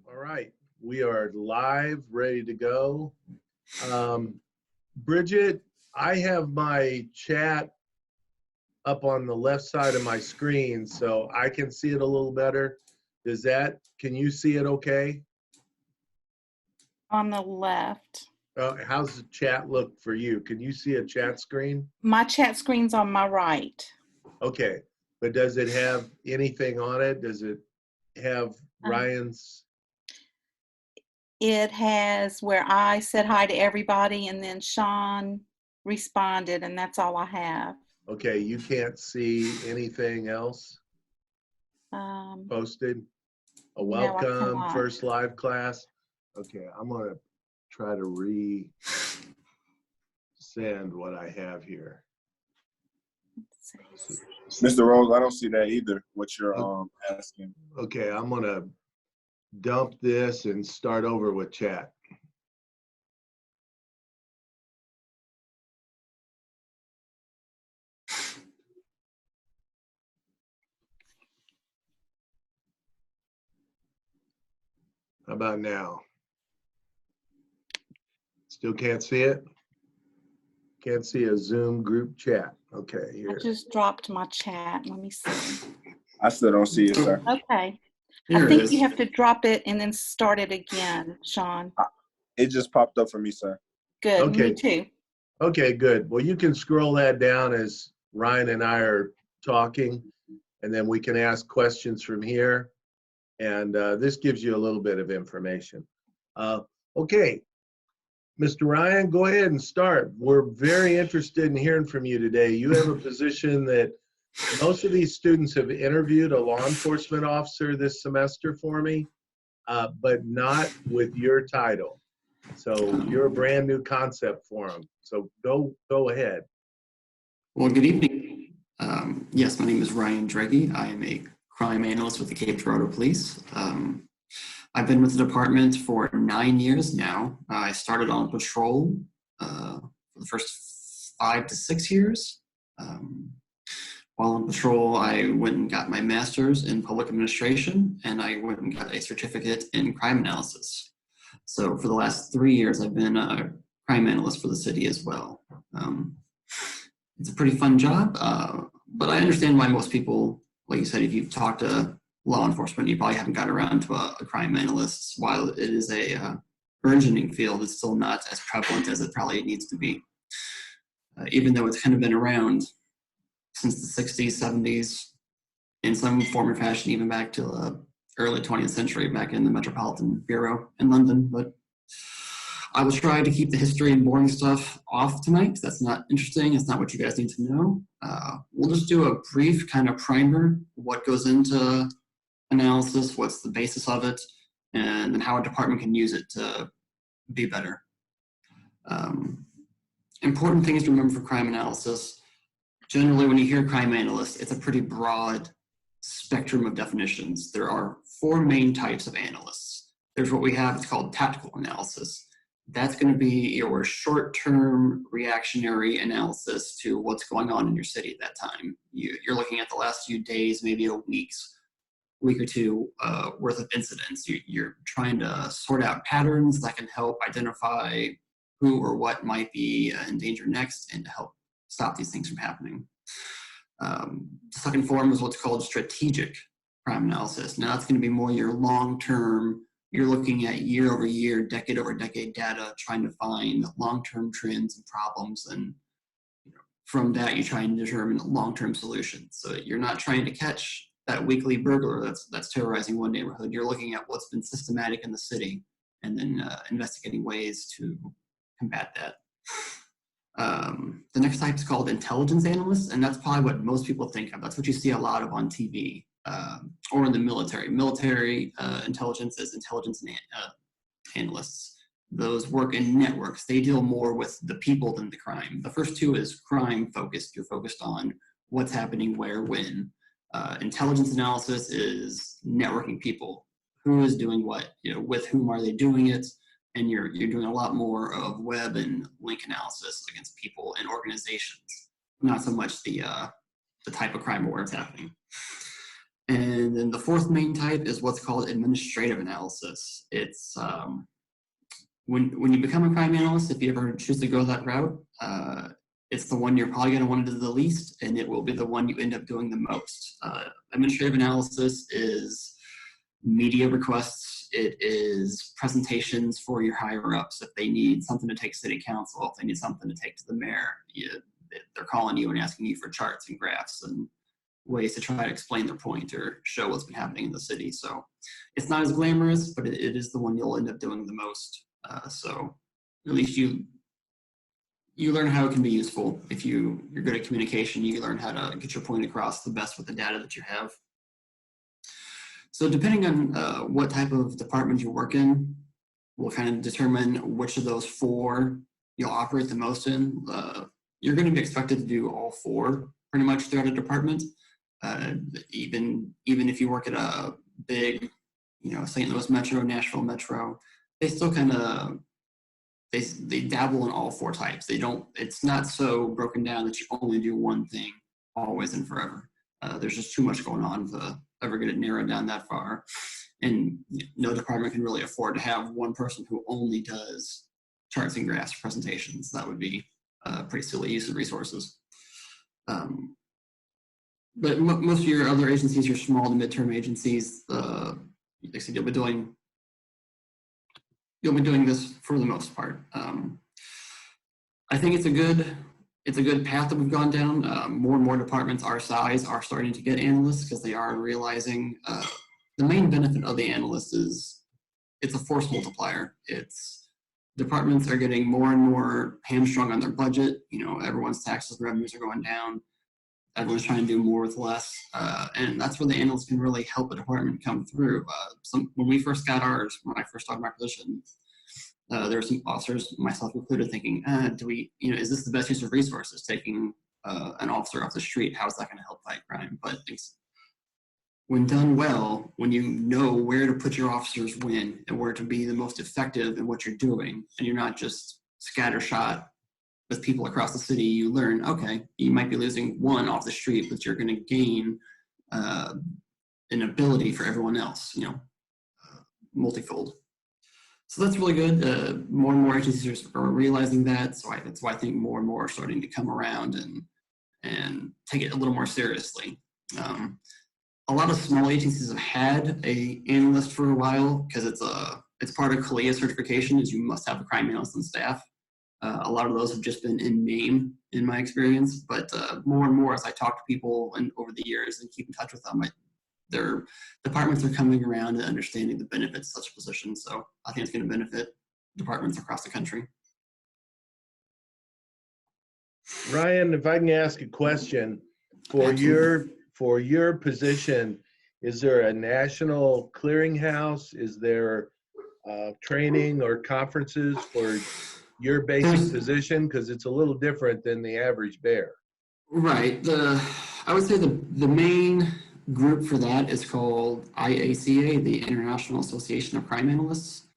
All right, we are live, ready to go. Bridget, I have my chat up on the left side of my screen, so I can see it a little better. Can you see it okay? On the left. How's the chat look for you? Can you see a chat screen? My chat screen's on my right. Okay, but does it have anything on it? Does it have Ryan's? It has where I said hi to everybody and then Sean responded, and that's all I have. Okay, you can't see anything else posted? A welcome, no, first live class. Okay, I'm gonna try to resend what I have here. Mr. Rose, I don't see that either, what you're asking. Okay, I'm gonna dump this and start over with chat. How about now? Still can't see it? Can't see a Zoom group chat. Okay, here. I just dropped my chat. Let me see. I still don't see it, sir. Okay. Here I think it is. you have to drop it and then start it again, Sean. It just popped up for me, sir. Good. Okay. Me too. Okay, good. Well, you can scroll that down as Ryan and I are talking, and then we can ask questions from here. And this gives you a little bit of information. Okay, Mr. Ryan, go ahead and start. We're very interested in hearing from you today. You have a position that most of these students have interviewed a law enforcement officer this semester for me, but not with your title. So you're a brand new concept for them. So go ahead. Well, good evening. Yes, my name is Ryan Dregge. I am a crime analyst with the Cape Girardeau Police. I've been with the department for 9 years now. I started on patrol for the first 5 to 6 years. While on patrol, I went and got my master's in public administration, and I went and got a certificate in crime analysis. So for the last 3 years, I've been a crime analyst for the city as well. It's a pretty fun job, but I understand why most people, like you said, if you've talked to law enforcement, you probably haven't got around to a crime analyst. While it is a burgeoning field, it's still not as prevalent as it probably needs to be. Even though it's kind of been around since the 60s, 70s, in some form or fashion, even back to the early 20th century, back in the Metropolitan Bureau in London. But I will try to keep the history and boring stuff off tonight. That's not interesting. It's not what you guys need to know. We'll just do a brief kind of primer, what goes into analysis, what's the basis of it, and then how a department can use it to be better. Important things to remember for crime analysis. Generally, when you hear crime analyst, it's a pretty broad spectrum of definitions. There are 4 main types of analysts. There's what we have, it's called tactical analysis. That's going to be your short-term reactionary analysis to what's going on in your city at that time. You're looking at the last few days, maybe a week or two worth of incidents. You're trying to sort out patterns that can help identify who or what might be in danger next and to help stop these things from happening. The second form is what's called strategic crime analysis. Now that's going to be more your long-term. You're looking at year over year, decade over decade data, trying to find long-term trends and problems, and from that you try and determine long-term solutions. So you're not trying to catch that weekly burglar that's terrorizing one neighborhood. You're looking at what's been systematic in the city and then investigating ways to combat that. The next type is called intelligence analysts, and that's probably what most people think of. That's what you see a lot of on TV or in the military. Military intelligence is intelligence analysts. Those work in networks. They deal more with the people than the crime. The first two is crime focused. You're focused on what's happening, where, when. Intelligence analysis is networking people. Who is doing what? With whom are they doing it? And you're doing a lot more of web and link analysis against people and organizations, not so much the type of crime or where it's happening. And then the fourth main type is what's called administrative analysis. It's when you become a crime analyst, if you ever choose to go that route, it's the one you're probably going to want to do the least, and it will be the one you end up doing the most. Administrative analysis is media requests. It is presentations for your higher ups if they need something to take to city council, if they need something to take to the mayor. They're calling you and asking you for charts and graphs and ways to try to explain their point or show what's been happening in the city. So it's not as glamorous, but it is the one you'll end up doing the most. So at least you learn how it can be useful. If you're good at communication, you learn how to get your point across the best with the data that you have. So depending on what type of department you work in, will kind of determine which of those four you'll operate the most in. You're going to be expected to do all four pretty much throughout a department. Even if you work at a big, St. Louis Metro, Nashville Metro, they still kind of they dabble in all four types. It's not so broken down that you only do one thing always and forever. There's just too much going on to ever get it narrowed down that far. And no department can really afford to have one person who only does charts and graphs presentations. That would be a pretty silly use of resources. But most of your other agencies, your small to midterm agencies, like I said, you'll be doing this for the most part. I think it's a good path that we've gone down. More and more departments our size are starting to get analysts because they are realizing the main benefit of the analyst is it's a force multiplier. It's departments are getting more and more hamstrung on their budget. Everyone's taxes and revenues are going down. Everyone's trying to do more with less. And that's where the analyst can really help a department come through. When we first got ours, when I first started my position, there were some officers, myself included, thinking, is this the best use of resources, taking an officer off the street? How is that going to help fight crime? But when done well, when you know where to put your officers when and where to be the most effective in what you're doing, and you're not just scattershot with people across the city, you learn, okay, you might be losing one off the street, but you're going to gain an ability for everyone else, multifold. So that's really good. More and more agencies are realizing that. So that's why I think more and more are starting to come around and take it a little more seriously. A lot of small agencies have had a analyst for a while because it's part of CALEA certification is you must have a crime analyst on staff. A lot of those have just been in name in my experience, but more and more as I talk to people and over the years and keep in touch with them, their departments are coming around and understanding the benefits of such a position. So I think it's going to benefit departments across the country. Ryan, if I can ask a question, for your position, is there a national clearinghouse? Is there training or conferences for your basic position? Because it's a little different than the average bear. Right. I would say the main group for that is called IACA, the International Association of Crime Analysts.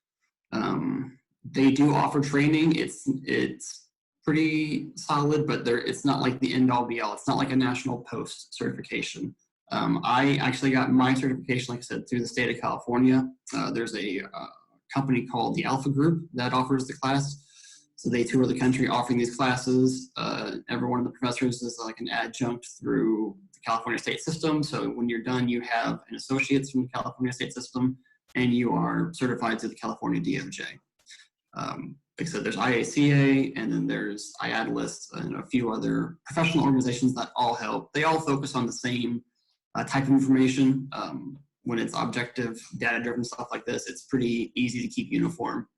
They do offer training. It's pretty solid, but it's not like the end all be all. It's not like a national post certification. I actually got my certification, like I said, through the state of California. There's a company called the Alpha Group that offers the class. So they tour the country offering these classes. Every one of the professors is like an adjunct through the California state system. So when you're done, you have an associate's from the California state system, and you are certified through the California DOJ. Like I said, there's IACA, and then there's IADList, and a few other professional organizations that all help. They all focus on the same type of information. When it's objective, data-driven stuff like this, it's pretty easy to keep uniform.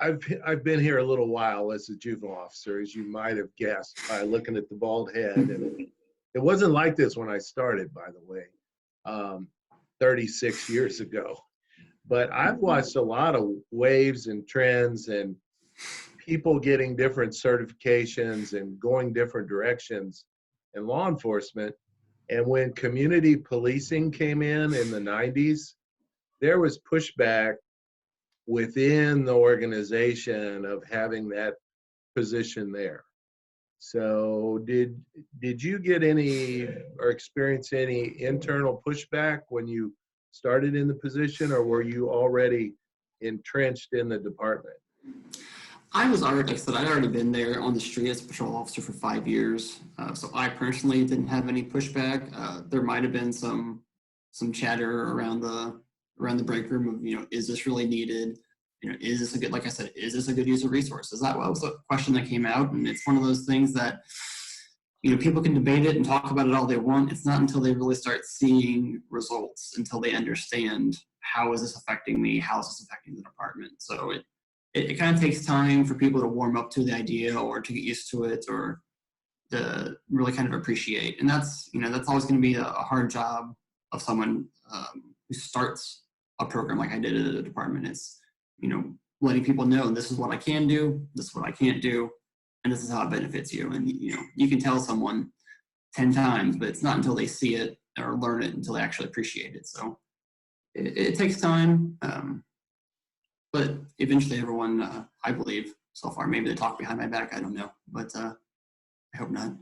I've been here a little while as a juvenile officer, as you might have guessed by looking at the bald head. And it wasn't like this when I started, by the way, 36 years ago. But I've watched a lot of waves and trends and people getting different certifications and going different directions in law enforcement. And when community policing came in the 90s, there was pushback within the organization of having that position there. So did you get any or experience any internal pushback when you started in the position, or were you already entrenched in the department? I was already, like I said, I'd already been there on the street as a patrol officer for 5 years. So I personally didn't have any pushback. There might have been some chatter around the break room of, is this really needed? Is this a good, like I said, is this a good use of resources? That was a question that came out, and it's one of those things that, people can debate it and talk about it all they want. It's not until they really start seeing results, until they understand, how is this affecting me? How is this affecting the department? So it kind of takes time for people to warm up to the idea, or to get used to it, or to really kind of appreciate. And that's always going to be a hard job of someone who starts a program like I did at a department. It's, letting people know, this is what I can do, this is what I can't do, and this is how it benefits you. And, you can tell someone 10 times, but it's not until they see it or learn it until they actually appreciate it. So it takes time. But eventually everyone, I believe, so far, maybe they talk behind my back, I don't know, but I hope not.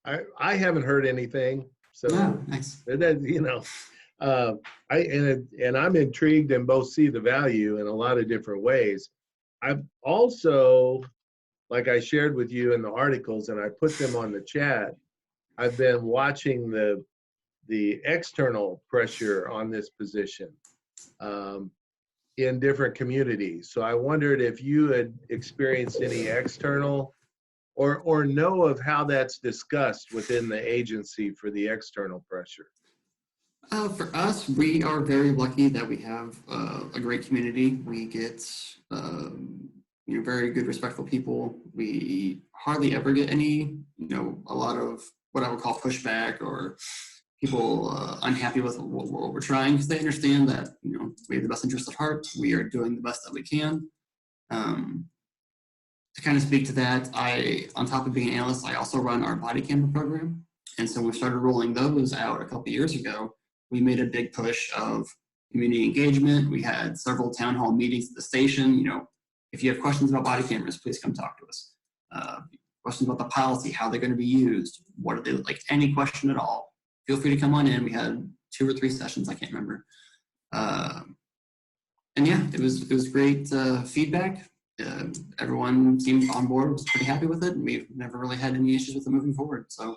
I haven't heard anything. So Oh, nice. that, I'm intrigued and both see the value in a lot of different ways. I've also, like I shared with you in the articles, and I put them on the chat, I've been watching the external pressure on this position in different communities. So I wondered if you had experienced any external or know of how that's discussed within the agency for the external pressure. For us, we are very lucky that we have a great community. We get very good, respectful people. We hardly ever get any, a lot of what I would call pushback, or people unhappy with what we're trying, because they understand that, we have the best interest at heart. We are doing the best that we can. To kind of speak to that, on top of being an analyst, I also run our body camera program. And so we started rolling those out a couple years ago. We made a big push of community engagement. We had several town hall meetings at the station. If you have questions about body cameras, please come talk to us. Questions about the policy, how they're going to be used, what are they like, any question at all, feel free to come on in. We had 2 or 3 sessions, I can't remember. And yeah, it was great feedback. Everyone seemed on board, was pretty happy with it, and we've never really had any issues with it moving forward. So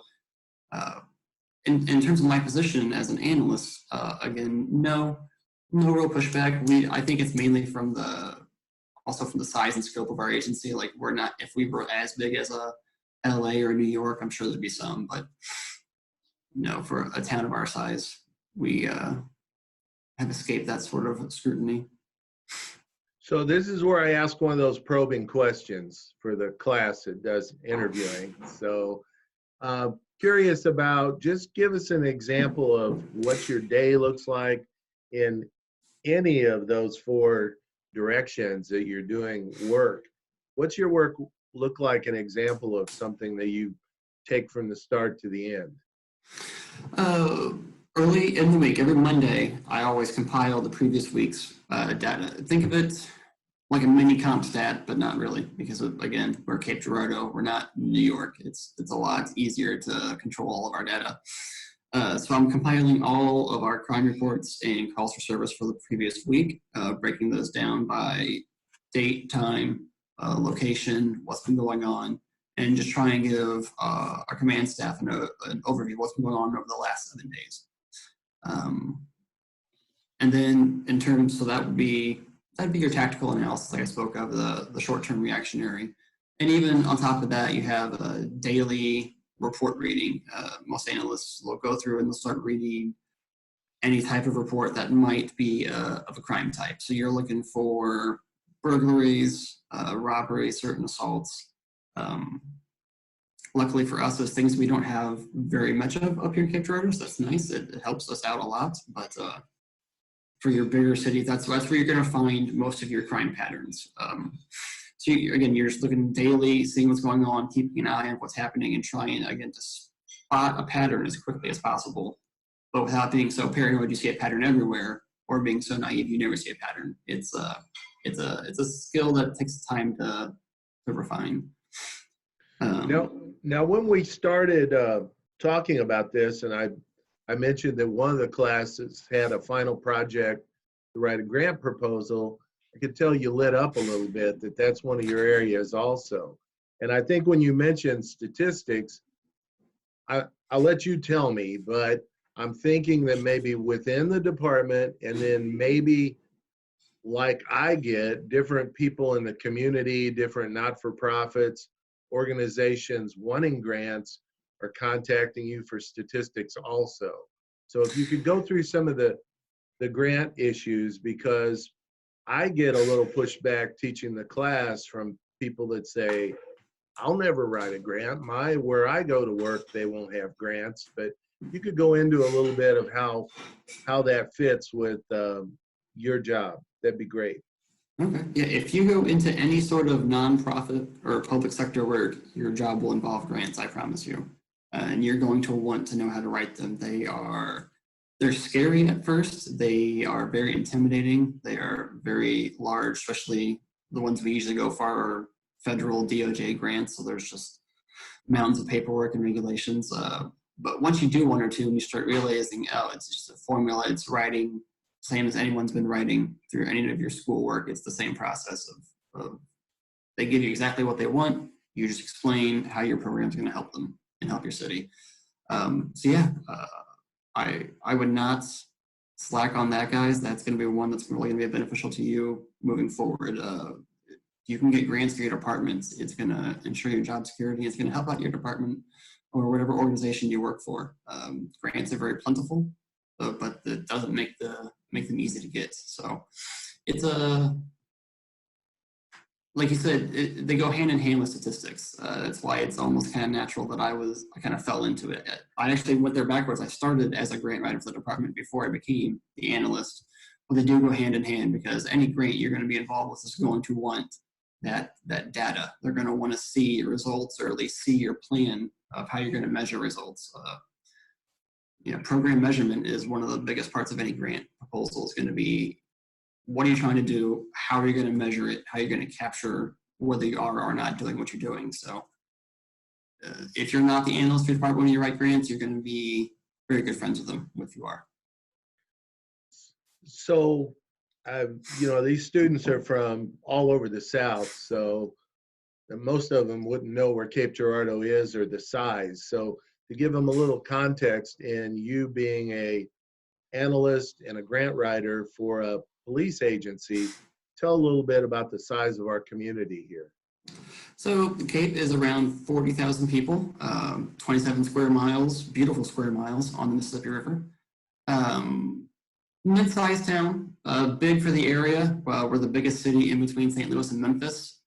in terms of my position as an analyst, again, no real pushback. I think it's mainly from the size and scope of our agency. Like, if we were as big as a LA or New York, I'm sure there'd be some, but for a town of our size, we have escaped that sort of scrutiny. So this is where I ask one of those probing questions for the class that does interviewing. So curious about, just give us an example of what your day looks like in any of those 4 directions that you're doing work. What's your work look like, an example of something that you take from the start to the end? Early in the week, every Monday, I always compile the previous week's data. Think of it like a mini comp stat, but not really, because again, we're Cape Girardeau, we're not New York. It's a lot easier to control all of our data. So I'm compiling all of our crime reports and calls for service for the previous week, breaking those down by date, time, location, what's been going on, and just try and give our command staff an overview of what's been going on over the last 7 days. And then in terms, so that'd be your tactical analysis, like I spoke of, the short-term reactionary. And even on top of that, you have a daily report reading. Most analysts will go through and they'll start reading any type of report that might be of a crime type. So you're looking for burglaries, robberies, certain assaults. Luckily for us, those things we don't have very much of up here in Cape Girardeau, so that's nice. It helps us out a lot. But for your bigger cities, that's where you're going to find most of your crime patterns. So you're just looking daily, seeing what's going on, keeping an eye on what's happening, and trying, again, to spot a pattern as quickly as possible, but without being so paranoid you see a pattern everywhere, or being so naive you never see a pattern. It's a skill that takes time to refine. Now, when we started talking about this, and I mentioned that one of the classes had a final project to write a grant proposal, I could tell you lit up a little bit that that's one of your areas also. And I think when you mentioned statistics, I'll let you tell me, but I'm thinking that maybe within the department and then maybe like I get different people in the community, different not-for-profits, organizations wanting grants are contacting you for statistics also. So if you could go through some of the grant issues, because I get a little pushback teaching the class from people that say, I'll never write a grant. Where I go to work, they won't have grants. But you could go into a little bit of how that fits with your job. That'd be great. Okay. Yeah, if you go into any sort of nonprofit or public sector work, your job will involve grants, I promise you. And you're going to want to know how to write them. They're scary at first. They are very intimidating. They are very large, especially the ones we usually go for are federal DOJ grants. So there's just mountains of paperwork and regulations. But once you do one or two and you start realizing, oh, it's just a formula, it's writing, same as anyone's been writing through any of your schoolwork. It's the same process of they give you exactly what they want. You just explain how your program's going to help them and help your city. So yeah, I would not slack on that, guys. That's going to be one that's really going to be beneficial to you moving forward. You can get grants for your departments. It's going to ensure your job security. It's going to help out your department or whatever organization you work for. Grants are very plentiful, but it doesn't make them easy to get. So it's like you said, they go hand in hand with statistics. That's why it's almost kind of natural that I kind of fell into it. I actually went there backwards. I started as a grant writer for the department before I became the analyst. But they do go hand in hand because any grant you're going to be involved with is going to want that data. They're going to want to see results, or at least see your plan of how you're going to measure results. Program measurement is one of the biggest parts of any grant proposal. Is going to be, what are you trying to do? How are you going to measure it? How are you going to capture whether you are or not doing what you're doing? So if you're not the analyst for your department when you write grants, you're going to be very good friends with them if you are. So, these students are from all over the South, so most of them wouldn't know where Cape Girardeau is or the size. So to give them a little context in you being a analyst and a grant writer for a police agency, tell a little bit about the size of our community here. So the Cape is around 40,000 people, 27 square miles, beautiful square miles on the Mississippi River. Mid-sized town, big for the area. We're the biggest city in between St. Louis and Memphis.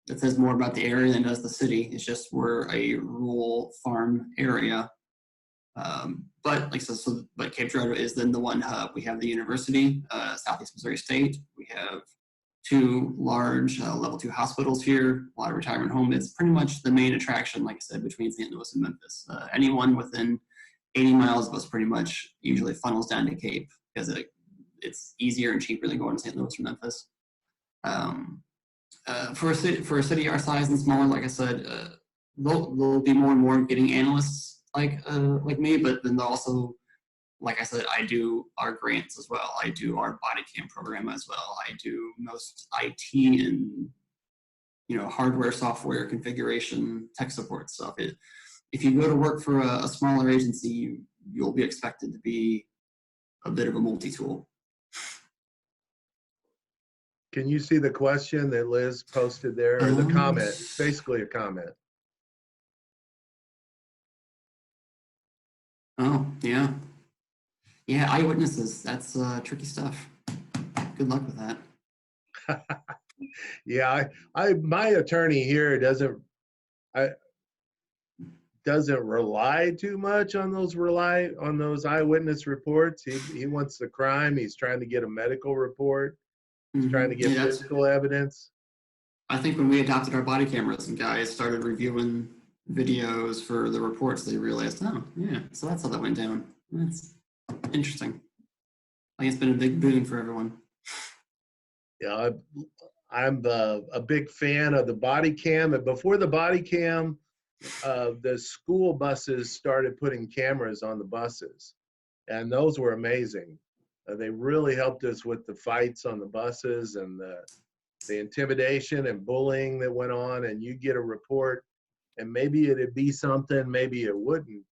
It says more about the area than does the city. It's just we're a rural farm area. But but Cape Girardeau is then the one hub. We have the university, Southeast Missouri State. We have two large level 2 hospitals here, a lot of retirement homes. It's pretty much the main attraction, like I said, between St. Louis and Memphis. Anyone within 80 miles of us pretty much usually funnels down to Cape because it's easier and cheaper than going to St. Louis or Memphis. For a city our size and smaller, like I said, there'll be more and more getting analysts like me, but then also, like I said, I do our grants as well. I do our body cam program as well. I do most IT and hardware, software configuration, tech support stuff. If you go to work for a smaller agency, you'll be expected to be a bit of a multi-tool. Can you see the question that Liz posted there, or the comment? It's basically a comment. Oh, yeah. Yeah, eyewitnesses, that's tricky stuff. Good luck with that. Yeah, my attorney here doesn't rely too much on those eyewitness reports. He wants the crime. He's trying to get a medical report. He's trying to get physical evidence. I think when we adopted our body cameras and guys started reviewing videos for the reports, they realized, oh, yeah, so that's how that went down. That's interesting. I think it's been a big boon for everyone. Yeah, I'm a big fan of the body cam. And before the body cam, the school buses started putting cameras on the buses, and those were amazing. They really helped us with the fights on the buses and the intimidation and bullying that went on, and you get a report, and maybe it'd be something, maybe it wouldn't.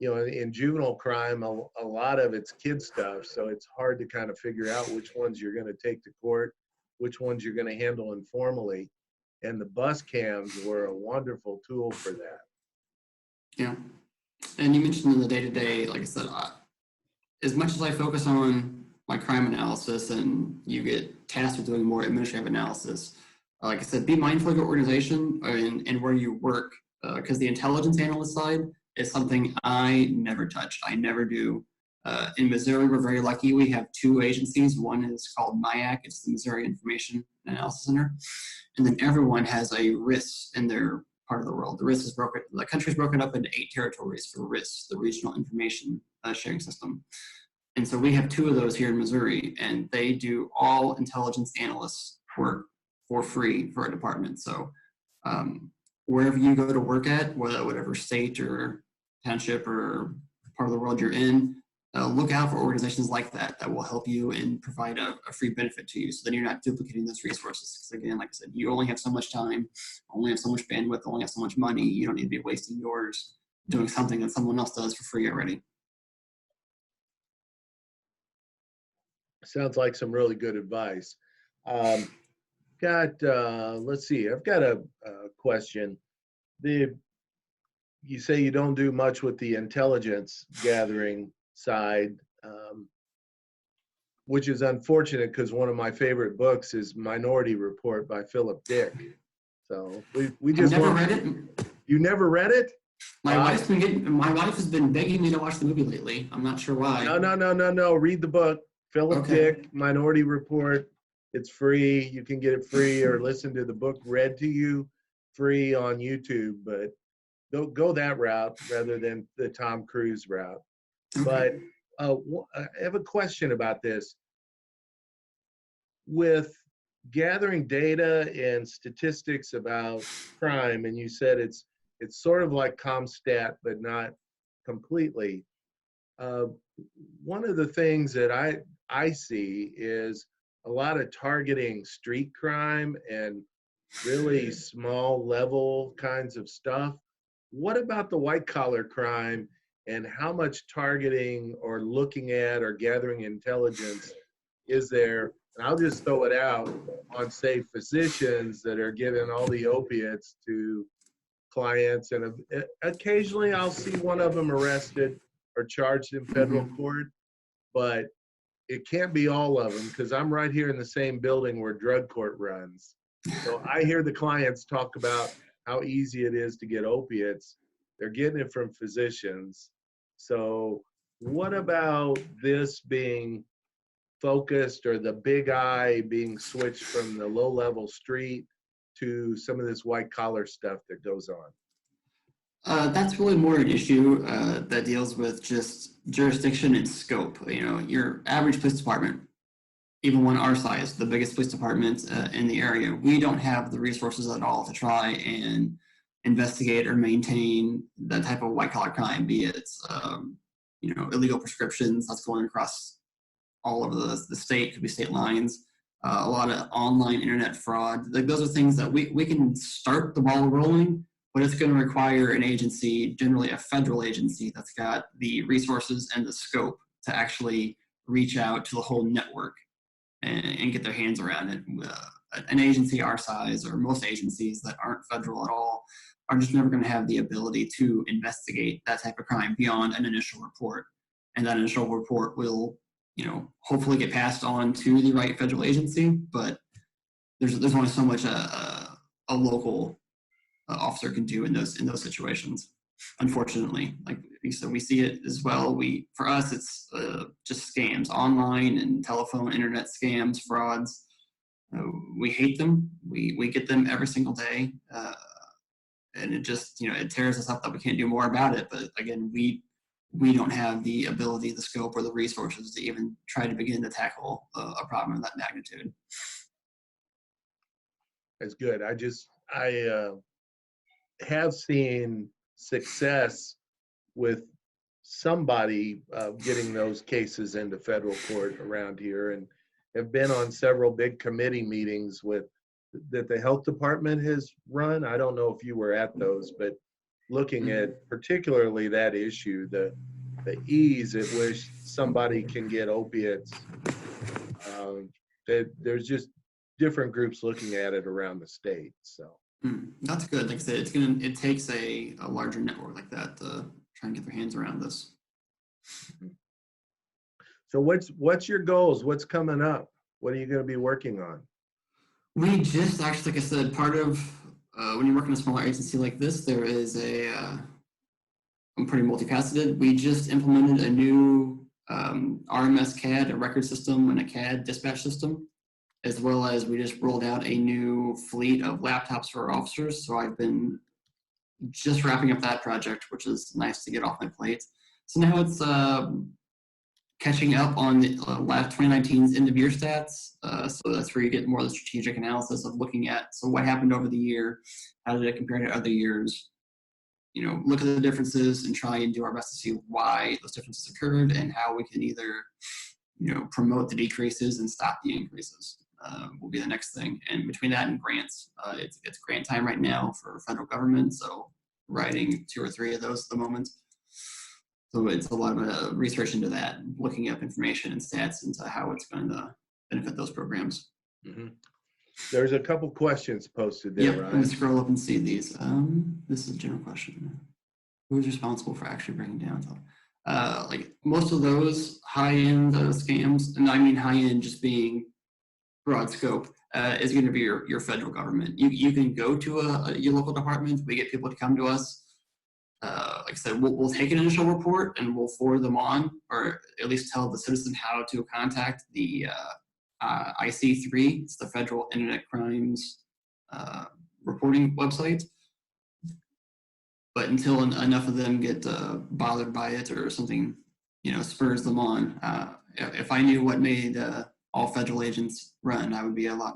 You know, in juvenile crime, a lot of it's kid stuff, so it's hard to kind of figure out which ones you're going to take to court, which ones you're going to handle informally. And the bus cams were a wonderful tool for that. Yeah. And you mentioned in the day-to-day, like I said, as much as I focus on my crime analysis and you get tasked with doing more administrative analysis, like I said, be mindful of your organization and where you work, because the intelligence analyst side is something I never touch. I never do. In Missouri, we're very lucky. We have two agencies. One is called MIAC. It's the Missouri Information Analysis Center. And then everyone has a RIS in their part of the world. The country is broken up into 8 territories for RIS, the Regional Information Sharing System. And so we have 2 of those here in Missouri, and they do all intelligence analysts work for free for our department. So wherever you go to work at, whatever state or township or part of the world you're in, look out for organizations like that will help you and provide a free benefit to you, so then you're not duplicating those resources. Because again, like I said, you only have so much time, only have so much bandwidth, only have so much money. You don't need to be wasting yours doing something that someone else does for free already. Sounds like some really good advice. Let's see, I've got a question. You say you don't do much with the intelligence gathering side, which is unfortunate because one of my favorite books is Minority Report by Philip Dick. So we just I've never read it. You never read it? My wife has been begging me to watch the movie lately. I'm not sure why. No. Read the book. Philip Okay. Dick, Minority Report. It's free. You can get it free or listen to the book read to you free on YouTube. But go that route rather than the Tom Cruise route. Okay. But I have a question about this. With gathering data and statistics about crime, and you said it's sort of like ComStat, but not completely. One of the things that I see is a lot of targeting street crime and really small level kinds of stuff. What about the white collar crime, and how much targeting or looking at or gathering intelligence is there? And I'll just throw it out on, say, physicians that are giving all the opiates to clients, and occasionally I'll see one of them arrested or charged in federal court, but it can't be all of them because I'm right here in the same building where drug court runs. So I hear the clients talk about how easy it is to get opiates. They're getting it from physicians. So what about this being focused, or the big eye being switched from the low level street to some of this white collar stuff that goes on? That's really more an issue that deals with just jurisdiction and scope. You know, your average police department, even one our size, the biggest police department in the area, we don't have the resources at all to try and investigate or maintain that type of white collar crime, be it illegal prescriptions that's going across all over the state, could be state lines, a lot of online internet fraud. Like, those are things that we can start the ball rolling, but it's going to require an agency, generally a federal agency, that's got the resources and the scope to actually reach out to the whole network and get their hands around it. An agency our size, or most agencies that aren't federal at all, are just never going to have the ability to investigate that type of crime beyond an initial report. And that initial report will, hopefully get passed on to the right federal agency, but there's only so much a local officer can do in those situations. Unfortunately, like you said, we see it as well. For us, it's just scams, online and telephone, internet scams, frauds. We hate them. We get them every single day, and it just it tears us up that we can't do more about it. But again, we don't have the ability, the scope, or the resources to even try to begin to tackle a problem of that magnitude. That's good. have seen success with somebody getting those cases into federal court around here, and have been on several big committee meetings with that the health department has run. I don't know if you were at those, but looking at particularly that issue, the ease at which somebody can get opiates, that there's just different groups looking at it around the state. So That's good. Like I said, it takes a larger network like that to try and get their hands around this. so what's your goals? What's coming up? What are you going to be working on? We just actually, like I said, part of when you work in a smaller agency like this, there is I'm pretty multifaceted. We just implemented a new RMS CAD, a record system, and a CAD dispatch system, as well as we just rolled out a new fleet of laptops for our officers. So I've been just wrapping up that project, which is nice to get off my plate. So now it's catching up on the 2019's end of year stats. So that's where you get more of the strategic analysis of looking at, so what happened over the year? How did it compare to other years? You know, look at the differences and try and do our best to see why those differences occurred and how we can either, you know, promote the decreases and stop the increases. Will be the next thing. And between that and grants, it's grant time right now for federal government. So writing 2 or 3 of those at the moment. So it's a lot of research into that, looking up information and stats into how it's going to benefit those programs. Mm-hmm. There's a couple questions posted there, Yep, Ryan. I'm going to scroll up and see these. This is a general question. Who is responsible for actually bringing down? Like most of those high-end scams, and I mean high-end just being broad scope, is going to be your federal government. You can go to your local department. We get people to come to us. Like I said, we'll take an initial report and we'll forward them on, or at least tell the citizen how to contact the IC3. It's the Federal Internet Crimes reporting website. But until enough of them get bothered by it or something, you know, spurs them on. If I knew what made all federal agents run, I would be a lot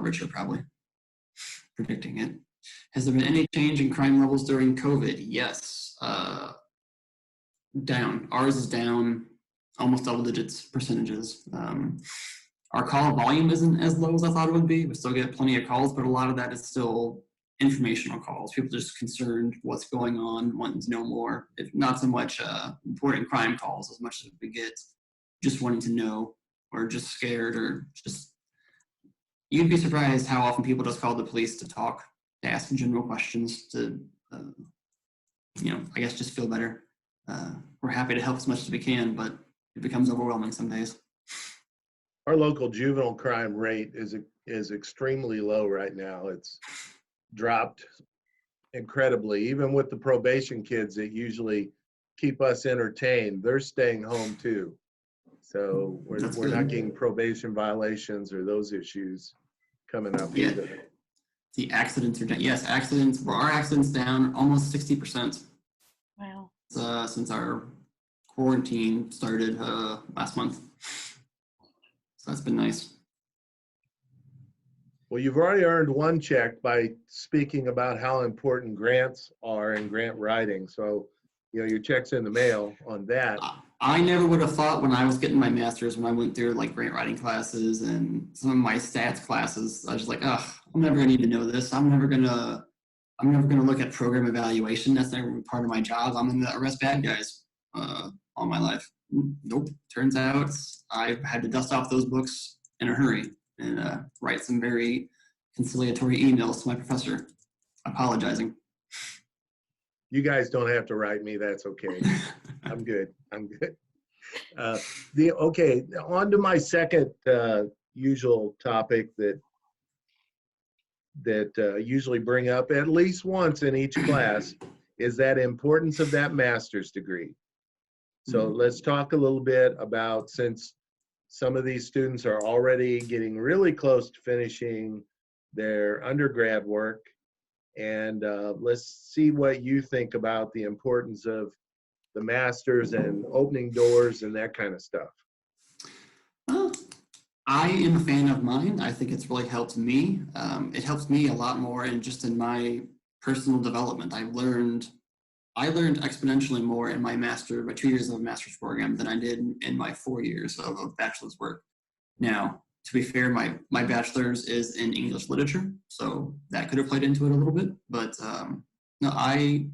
richer probably, predicting it. Has there been any change in crime levels during COVID? Yes. Down. Ours is down almost double digits percentages. Our call volume isn't as low as I thought it would be. We still get plenty of calls, but a lot of that is still informational calls. People just concerned what's going on, wanting to know more. If not so much important crime calls as much as we get just wanting to know, or just scared, or just, you'd be surprised how often people just call the police to talk, to ask general questions, to, you know, I guess just feel better. We're happy to help as much as we can, but it becomes overwhelming some days. Our local juvenile crime rate is extremely low right now. It's dropped incredibly. Even with the probation kids that usually keep us entertained, they're staying home too. So we're not getting probation violations or those issues coming up either. The accidents are down. Yes, our accidents down almost 60%. Wow. Since our quarantine started last month. So that's been nice. Well, you've already earned one check by speaking about how important grants are in grant writing. So, you know, your check's in the mail on that. I never would have thought when I was getting my master's, when I went through like grant writing classes and some of my stats classes, I was just like, ugh, I'm never gonna need to know this. I'm never gonna look at program evaluation. That's never been part of my job. I'm gonna arrest bad guys all my life. Nope. Turns out I had to dust off those books in a hurry and write some very conciliatory emails to my professor apologizing. You guys don't have to write me. That's okay. I'm good. I'm good. Okay, on to my second usual topic that usually bring up at least once in each class is that importance of that master's degree. So let's talk a little bit about, since some of these students are already getting really close to finishing their undergrad work, and let's see what you think about the importance of the masters and opening doors and that kind of stuff. I am a fan of mine. I think it's really helped me. It helps me a lot more in just in my personal development. I learned exponentially more in my 2 years of master's program than I did in my 4 years of bachelor's work. Now, to be fair, my bachelor's is in English literature, so that could have played into it a little bit. But no, I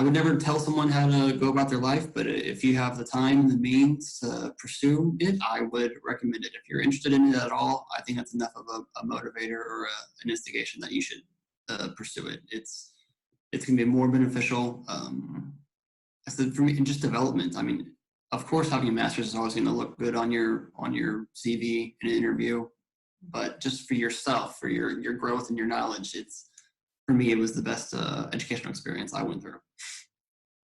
would never tell someone how to go about their life, but if you have the time and the means to pursue it, I would recommend it. If you're interested in it at all, I think that's enough of a motivator or an instigation that you should pursue it. It's going to be more beneficial. I said for me, in just development. I mean, of course, having a master's is always going to look good on your CV in an interview, but just for yourself, for your growth and your knowledge, for me, it was the best educational experience I went through.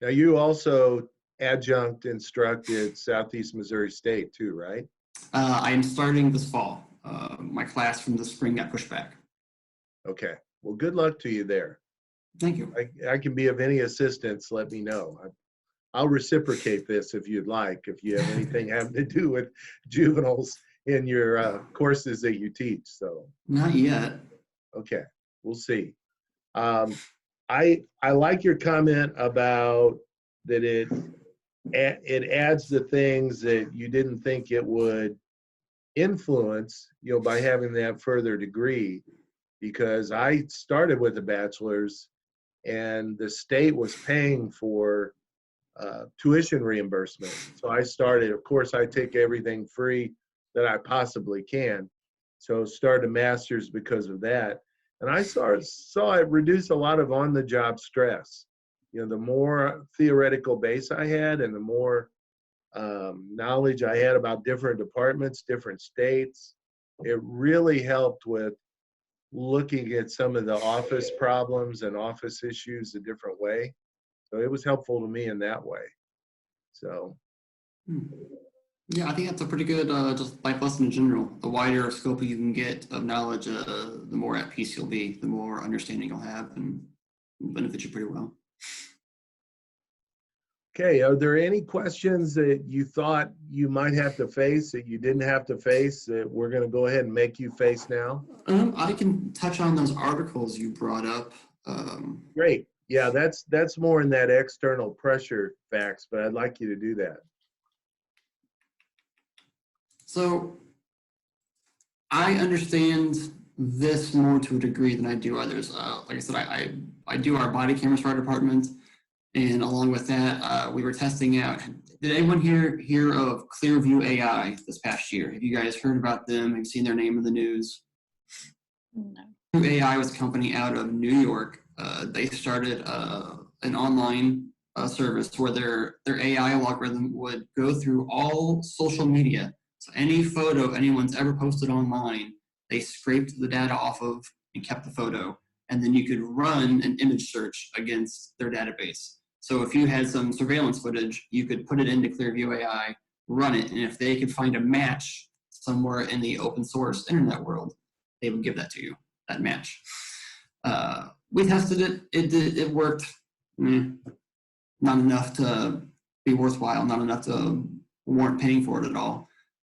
Now, you also adjunct instructed Southeast Missouri State too, right? I am starting this fall. My class from the spring got pushed back. Okay. Well, good luck to you there. Thank you. I can be of any assistance, let me know. I'll reciprocate this if you'd like, if you have anything having to do with juveniles in your courses that you teach. So Not yet. okay, we'll see. I like your comment about that it adds the things that you didn't think it would influence, by having that further degree, because I started with a bachelor's and the state was paying for tuition reimbursement. So I started, of course, I take everything free that I possibly can. So started a master's because of that. And I saw it reduce a lot of on-the-job stress. The more theoretical base I had and the more knowledge I had about different departments, different states, it really helped with looking at some of the office problems and office issues a different way. So it was helpful to me in that way. So. Yeah, I think that's a pretty good just life lesson in general. The wider scope you can get of knowledge, the more at peace you'll be, the more understanding you'll have, and will benefit you pretty well. Okay, are there any questions that you thought you might have to face that you didn't have to face that we're going to go ahead and make you face now? I can touch on those articles you brought up. Great. Yeah, that's more in that external pressure facts, but I'd like you to do that. So I understand this more to a degree than I do others. Like I said, I do our body cameras for our department, and along with that, we were testing out. Did anyone hear of Clearview AI this past year? Have you guys heard about them? Have you seen their name in the news? No. Clearview AI was a company out of New York. They started an online service where their AI algorithm would go through all social media. So any photo anyone's ever posted online, they scraped the data off of and kept the photo. And then you could run an image search against their database. So if you had some surveillance footage, you could put it into Clearview AI, run it, and if they could find a match somewhere in the open source internet world, they would give that to you, that match. We tested it. It worked. Not enough to be worthwhile, not enough to warrant paying for it at all.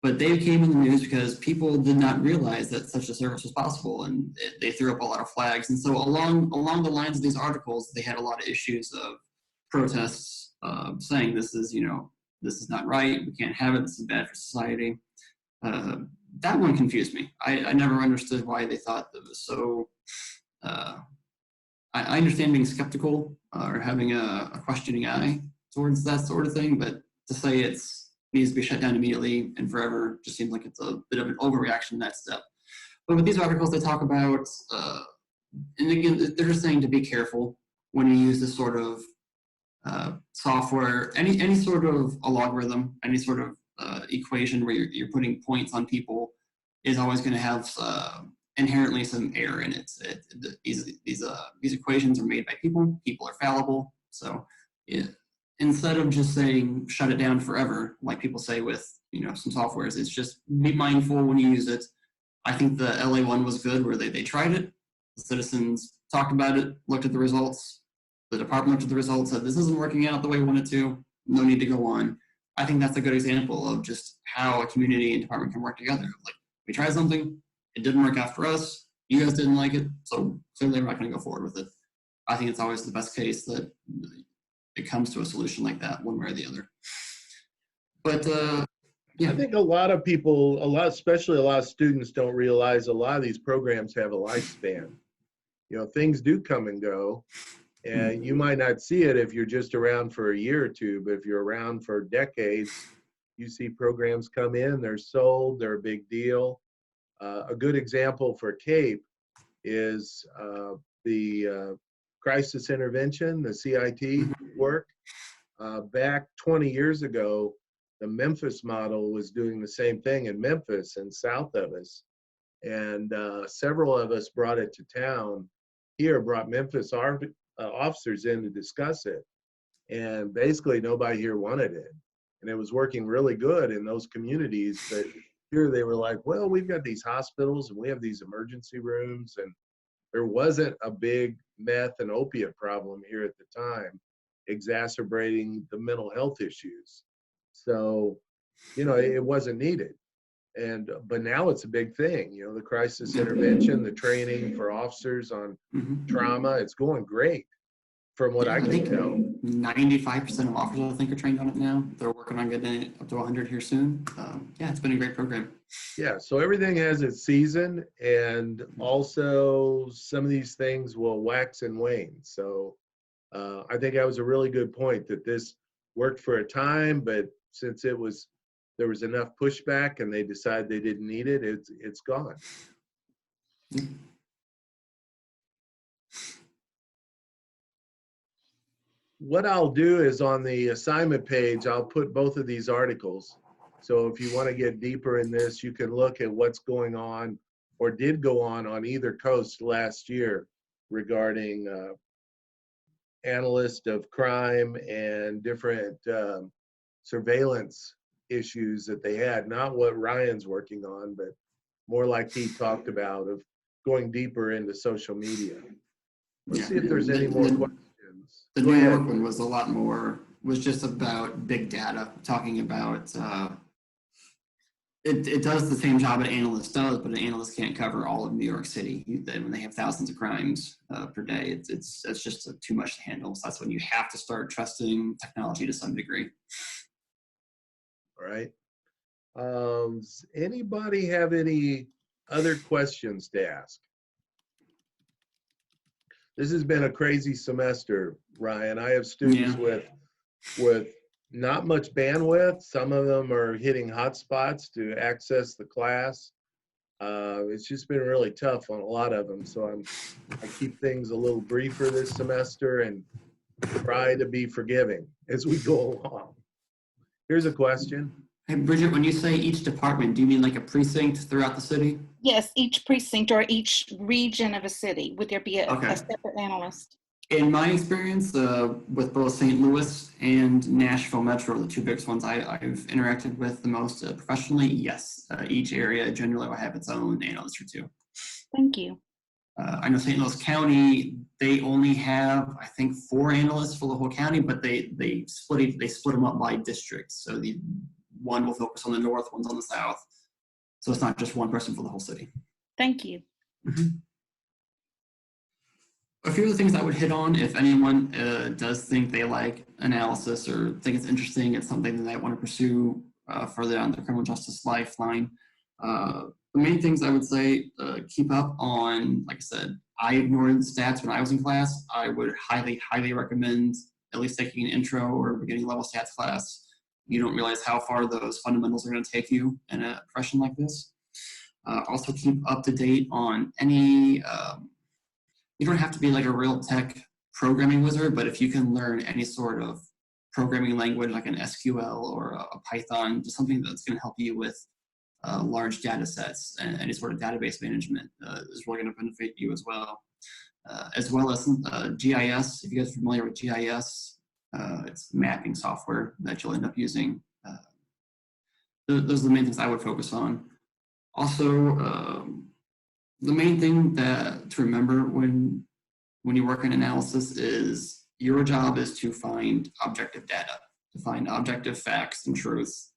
But they came in the news because people did not realize that such a service was possible, and they threw up a lot of flags. And so along the lines of these articles, they had a lot of issues of protests saying this is not right, we can't have it, this is bad for society. That one confused me. I never understood why they thought that was so. I understand being skeptical or having a questioning eye towards that sort of thing, but to say it needs to be shut down immediately and forever just seems like it's a bit of an overreaction in that step. But with these articles, they talk about, and again, they're just saying to be careful when you use this sort of software, any sort of a logarithm, any sort of equation where you're putting points on people is always going to have inherently some error in it. These equations are made by people. People are fallible. So instead of just saying shut it down forever, like people say with some softwares, it's just be mindful when you use it. I think the LA one was good where they tried it. The citizens talked about it, looked at the results. The department looked at the results, said this isn't working out the way we wanted to. No need to go on. I think that's a good example of just how a community and department can work together. Like, we tried something, it didn't work out for us, you guys didn't like it, so clearly we're not going to go forward with it. I think it's always the best case that it comes to a solution like that, one way or the other. But yeah. I think a lot of people, especially a lot of students, don't realize a lot of these programs have a lifespan. You know, things do come and go, and you might not see it if you're just around for a year or two, but if you're around for decades, you see programs come in, they're sold, they're a big deal. A good example for CAPE is the crisis intervention, the CIT work. Back 20 years ago, the Memphis model was doing the same thing in Memphis and south of us. And several of us brought it to town here, brought Memphis officers in to discuss it. And basically nobody here wanted it. And it was working really good in those communities. But here they were like, well, we've got these hospitals and we have these emergency rooms. And there wasn't a big meth and opiate problem here at the time, exacerbating the mental health issues. So, you know, it wasn't needed. But now it's a big thing, you know, the crisis intervention, the training for officers on trauma, it's going great from what I can tell. 95% of officers, I think, are trained on it now. They're working on getting it up to 100 here soon. Yeah, it's been a great program. Yeah, so everything has its season, and also some of these things will wax and wane. So I think that was a really good point, that this worked for a time, but since there was enough pushback and they decided they didn't need it, it's gone. What I'll do is on the assignment page, I'll put both of these articles. So if you want to get deeper in this, you can look at what's going on or did go on either coast last year regarding analyst of crime and different surveillance issues that they had. Not what Ryan's working on, but more like he talked about, of going deeper into social media. Let's see if there's any more questions. The New York one was a lot more, was just about big data, talking about, it does the same job an analyst does, but an analyst can't cover all of New York City. When they have thousands of crimes per day, it's just too much to handle. So that's when you have to start trusting technology to some degree. All right. Does anybody have any other questions to ask? This has been a crazy semester, Ryan. I have students with not much bandwidth. Some of them are hitting hotspots to access the class. It's just been really tough on a lot of them. So I keep things a little briefer this semester and try to be forgiving as we go along. Here's a question. Hey, Bridget, when you say each department, do you mean like a precinct throughout the city? Yes, each precinct or each region of a city. Would there be a separate analyst? In my experience, with both St. Louis and Nashville Metro, the two biggest ones I've interacted with the most professionally, yes. Each area generally will have its own analyst or two. Thank you. I know St. Louis County, they only have, I think, 4 analysts for the whole county, but they split them up by districts. So the one will focus on the north, one's on the south. So it's not just one person for the whole city. Thank you. A few of the things I would hit on, if anyone does think they like analysis or think it's interesting, it's something that they want to pursue further down the criminal justice lifeline. The main things I would say, keep up on, like I said, I ignored the stats when I was in class. I would highly, highly recommend at least taking an intro or beginning level stats class. You don't realize how far those fundamentals are going to take you in a profession like this. Also keep up to date on any, you don't have to be like a real tech programming wizard, but if you can learn any sort of programming language like an SQL or a Python, just something that's going to help you with large data sets and any sort of database management is really going to benefit you as well. As well as GIS, if you guys are familiar with GIS, it's mapping software that you'll end up using. Those are the main things I would focus on. Also, the main thing to remember when you work in analysis is your job is to find objective data, to to find objective facts and truths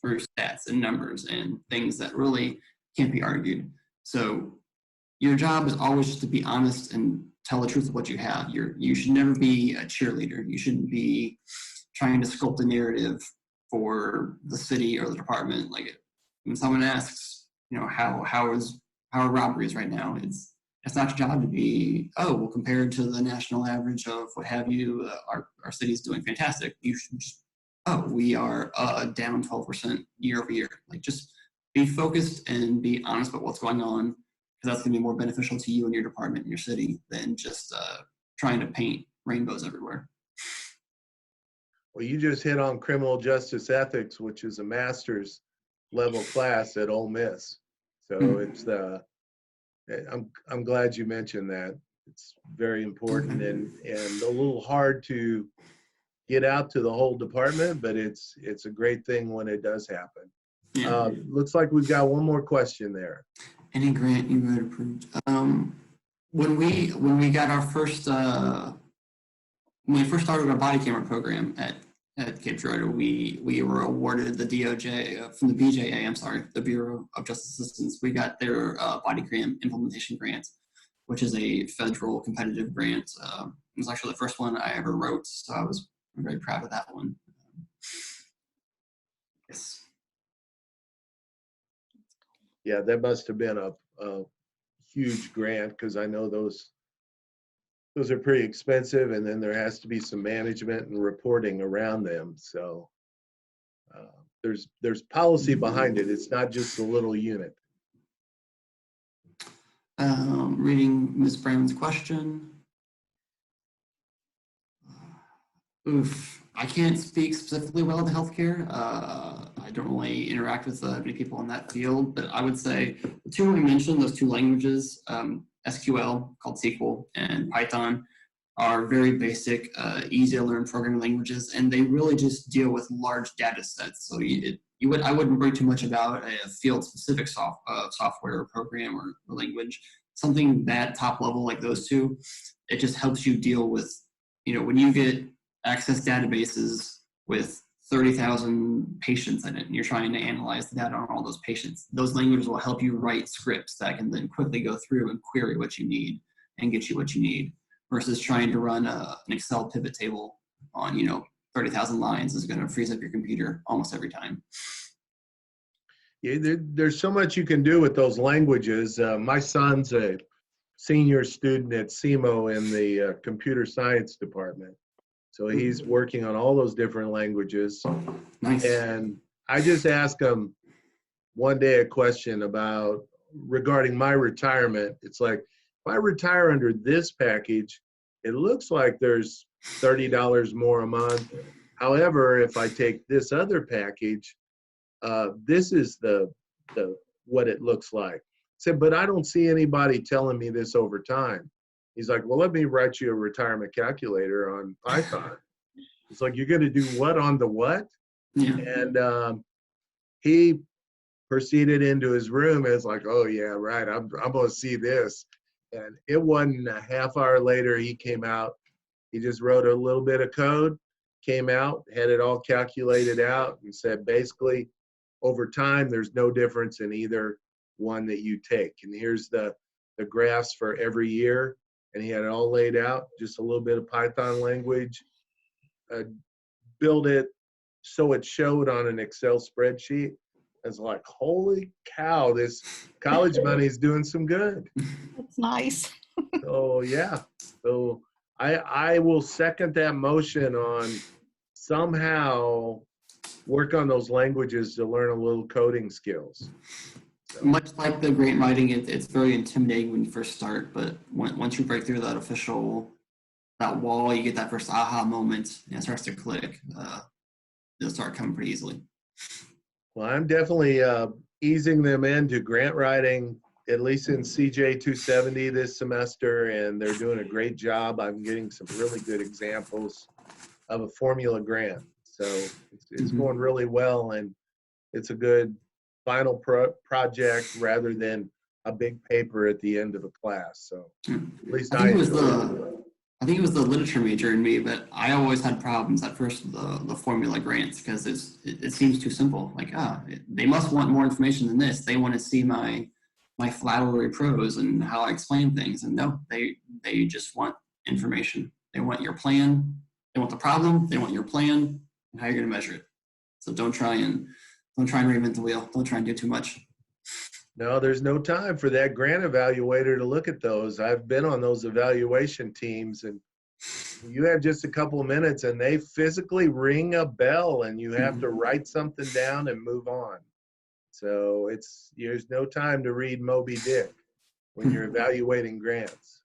through stats and numbers and things that really can't be argued. So your job is always just to be honest and tell the truth of what you have. You should never be a cheerleader. You shouldn't be trying to sculpt a narrative for the city or the department. Like when someone asks, how are robberies right now? It's not your job to be, oh, well, compared to the national average of what have you, our city's doing fantastic. You should just, oh, we are down 12% year over year. Like just be focused and be honest about what's going on, because that's going to be more beneficial to you and your department and your city than just trying to paint rainbows everywhere. Well, you just hit on criminal justice ethics, which is a master's level class at Ole Miss. So it's I'm glad you mentioned that. It's very important and a little hard to get out to the whole department, but it's a great thing when it does happen. Yeah. Looks like we've got one more question there. Any grant you would approved? When we got our first when we first started our body camera program at Cape Girardeau, we were awarded the DOJ from the BJA. I'm sorry, the Bureau of Justice Assistance. We got their body cam implementation grant, which is a federal competitive grant. It was actually the first one I ever wrote, so I was very proud of that one. Yes. Yeah, that must have been a huge grant, because I know those are pretty expensive, and then there has to be some management and reporting around them. So there's policy behind it. It's not just a little unit. Reading Ms. Brown's question. I can't speak specifically well to healthcare. I don't really interact with many people in that field, but I would say the two we mentioned, those two languages, SQL, called SQL, and Python, are very basic, easy to learn programming languages, and they really just deal with large data sets. So I wouldn't worry too much about a field-specific software or program or language. Something that top level like those two, it just helps you deal with, when you get access databases with 30,000 patients in it, and you're trying to analyze the data on all those patients. Those languages will help you write scripts that can then quickly go through and query what you need and get you what you need, versus trying to run an Excel pivot table on 30,000 lines is going to freeze up your computer almost every time. Yeah, there's so much you can do with those languages. My son's a senior student at SEMO in the computer science department. So he's working on all those different languages. Nice. And I just asked him one day a question regarding my retirement. It's like, if I retire under this package, it looks like there's $30 more a month. However, if I take this other package, this is the what it looks like. I said, but I don't see anybody telling me this over time. He's like, well, let me write you a retirement calculator on Python. It's like, you're going to do what on the what? Yeah. And he proceeded into his room and was like, oh, yeah, right, I'm going to see this. And it wasn't a half hour later, he came out. He just wrote a little bit of code, came out, had it all calculated out, and said, basically, over time, there's no difference in either one that you take. And here's the graphs for every year. And he had it all laid out, just a little bit of Python language, build it so it showed on an Excel spreadsheet. I was like, holy cow, this college money is doing some good. That's nice. So yeah, so I will second that motion on somehow work on those languages to learn a little coding skills. So. Much like the grant writing, it's very intimidating when you first start, but once you break through that wall, you get that first aha moment, and it starts to click. It'll start coming pretty easily. Well, I'm definitely easing them into grant writing, at least in CJ 270 this semester, and they're doing a great job. I'm getting some really good examples of a formula grant. So it's going really well, and it's a good final project rather than a big paper at the end of a class. So at least I enjoy it. I think it was the literature major in me, but I always had problems at first with the formula grants because it seems too simple. Like, they must want more information than this. They want to see my flowery prose and how I explain things. And no, they just want information. They want your plan. They want the problem. They want your plan and how you're going to measure it. So don't try and reinvent the wheel. Don't try and do too much. No, there's no time for that grant evaluator to look at those. I've been on those evaluation teams, and you have just a couple of minutes and they physically ring a bell and you have to write something down and move on. So there's no time to read Moby Dick when you're evaluating grants.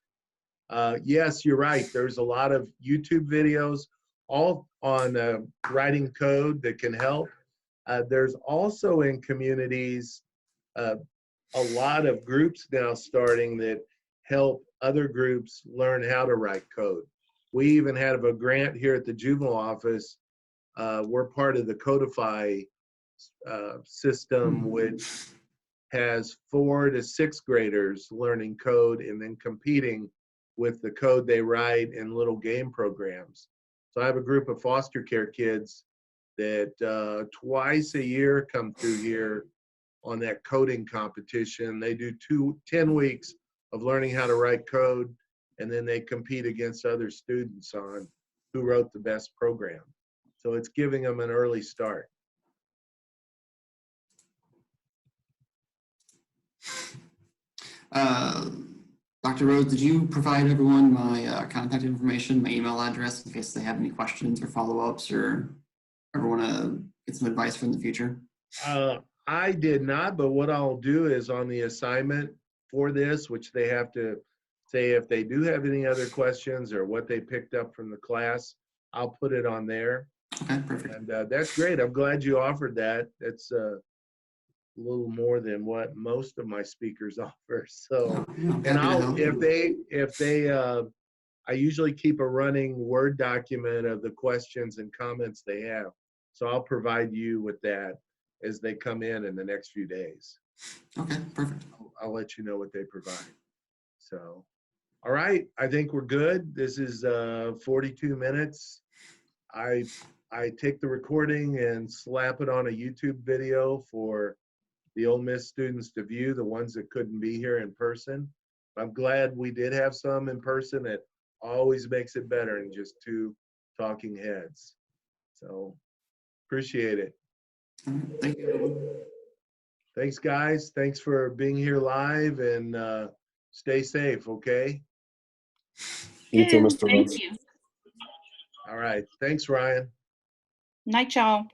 Yes, you're right. There's a lot of YouTube videos all on writing code that can help. There's also in communities a lot of groups now starting that help other groups learn how to write code. We even have a grant here at the juvenile office. We're part of the Codify system, which has 4 to 6th graders learning code and then competing with the code they write in little game programs. So I have a group of foster care kids that twice a year come through here on that coding competition. They do 10 weeks of learning how to write code, and then they compete against other students on who wrote the best program. So it's giving them an early start. Dr. Rose, did you provide everyone my contact information, my email address, in case they have any questions or follow-ups or ever want to get some advice for in the future? I did not, but what I'll do is on the assignment for this, which they have to say if they do have any other questions or what they picked up from the class, I'll put it on there. Okay, perfect. And that's great. I'm glad you offered that. That's a little more than what most of my speakers offer. So, and I usually keep a running Word document of the questions and comments they have. So I'll provide you with that as they come in the next few days. Okay, perfect. I'll let you know what they provide. So, all right, I think we're good. This is 42 minutes. I take the recording and slap it on a YouTube video for the Ole Miss students to view, the ones that couldn't be here in person. I'm glad we did have some in person. It always makes it better than just 2 talking heads. So, appreciate it. Thank you. Thanks, guys. Thanks for being here live, and stay safe, okay? You too, Good. Mr. Thank Rhodes. you. All right. Thanks, Ryan. Night, y'all.